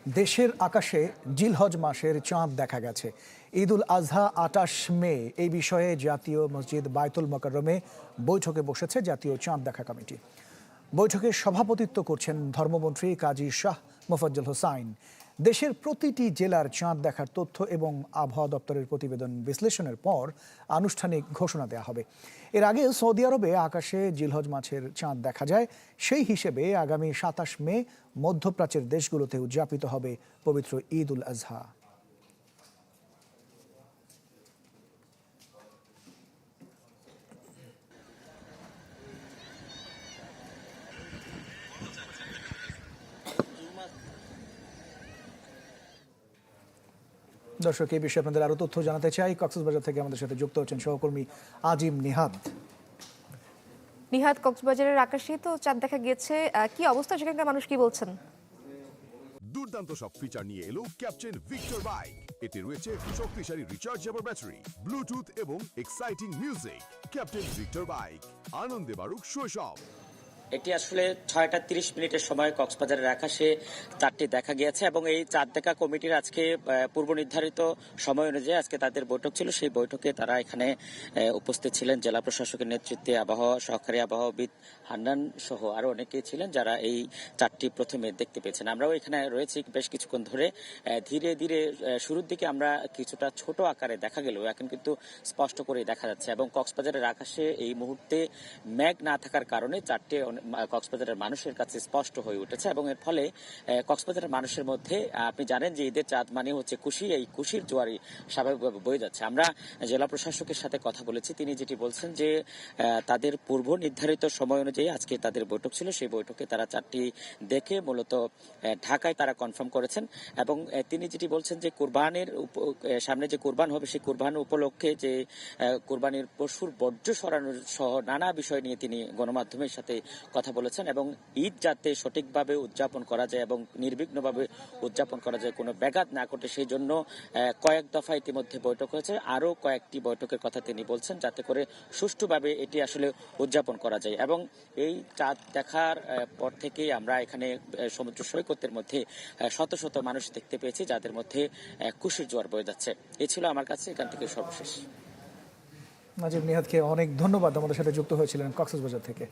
দেশের আকাশে জিলহজ মাসের চাঁদ দেখা গেছে। ঈদ উল আজহা ২৮ মে এই বিষয়ে জাতীয় মসজিদ বায়তুল মোকাররমে বৈঠকে বসেছে জাতীয় চাঁদ দেখা কমিটি। বৈঠকে সভাপতিত্ব করছেন ধর্মমন্ত্রী কাজী শাহ মোফাজ্জল হোসাইন। দেশের প্রতিটি জেলার চাঁদ দেখার তথ্য এবং আবহাওয়া দপ্তরের প্রতিবেদন বিশ্লেষণের পর আনুষ্ঠানিক ঘোষণা দেওয়া হবে। এর আগে সৌদি আরবে আকাশে জিলহজ মাসের চাঁদ দেখা যায়। সেই হিসেবে আগামী ২৭ মে মধ্যপ্রাচ্যের দেশগুলোতে উদযাপিত হবে পবিত্র ঈদ উল আজহা। দর্শক, এই বিষয়ে আপনাদের আরো তথ্য জানাতে চাই। কক্সবাজার থেকে আমাদের সাথে যুক্ত হচ্ছেন সহকর্মী আজিম নিহাদ। নিহাদ, কক্সবাজারের আকাশে তো চাঁদ দেখা গিয়েছে, কি অবস্থা সেখানকার মানুষ কি বলছেন? দুর্দান্ত সব ফিচার নিয়ে এলো ক্যাপ্টেন ভিক্টর বাইক। এতে রয়েছে শক্তিশালী রিচার্জেবল ব্যাটারি, ব্লুটুথ এবং exciting music. Captain Victor bike, আনন্দে বাড়ুক শৈশব। এটি আসলে 6টা 30 মিনিটের সময় কক্সবাজারের আকাশে চাঁদটি দেখা গিয়েছে এবং এই চাঁদ দেখা কমিটির আজকে পূর্ব নির্ধারিত সময় অনুযায়ী আজকে তাদের বৈঠক ছিল। সেই বৈঠকে তারা এখানে উপস্থিত ছিলেন। জেলা প্রশাসকের নেতৃত্বে আবহাওয়া সহকারী আবহাওয়াবিদ হান্নান সহ আরো অনেকেই ছিলেন যারা এই চাঁদটি প্রথমে দেখতে পেয়েছেন। আমরাও এখানে রয়েছি বেশ কিছুক্ষণ ধরে। ধীরে ধীরে শুরুর দিকে আমরা কিছুটা ছোট আকারে দেখা গেলেও এখন কিন্তু স্পষ্ট করে দেখা যাচ্ছে এবং কক্সবাজারের আকাশে এই মুহূর্তে মেঘ না থাকার কারণে চাঁদটি কক্সবাজারের মানুষের কাছে স্পষ্ট হয়ে উঠেছে এবং এর ফলে কক্সবাজারের মানুষের মধ্যে আপনি জানেন যে ঈদের চাঁদ মানে হচ্ছে খুশি, এই খুশির জোয়ারই স্বাভাবিকভাবে বয়ে যাচ্ছে। আমরা জেলা প্রশাসকের সাথে কথা বলেছি, তিনি যেটি বলছেন যে তাদের পূর্ব নির্ধারিত সময় অনুযায়ী আজকে তাদের বৈঠক ছিল। সেই বৈঠকে তারা চাঁদটি দেখে মূলত ঢাকায় তারা কনফার্ম করেছেন এবং তিনি যেটি বলছেন যে কোরবানির সামনে যে কোরবান হবে সেই কোরবান উপলক্ষে যে কোরবানির পশুর বর্জ্য সরানোর সহ নানা বিষয় নিয়ে তিনি গণমাধ্যমের সাথে কথা বলেছেন এবং ঈদ যাতে সঠিকভাবে উদযাপন করা যায় এবং নির্বিঘ্নভাবে উদযাপন করা যায়, কোনো ব্যাঘাত না ঘটে, সেই জন্য কয়েক দফা ইতিমধ্যে বৈঠক হয়েছে। আরও কয়েকটি বৈঠকের কথা তিনি বলছেন যাতে করে সুষ্ঠুভাবে এটি আসলে উদযাপন করা যায় এবং এই চাঁদ দেখার পর থেকেই আমরা এখানে সমুদ্র সৈকতের মধ্যে শত শত মানুষ দেখতে পেয়েছি যাদের মধ্যে খুশির জোয়ার বয়ে যাচ্ছে। এই ছিল আমার কাছে এখান থেকে সর্বশেষ। আজিম নিহাদকে অনেক ধন্যবাদ, আমাদের সাথে যুক্ত হয়েছিলেন কক্সবাজার থেকে।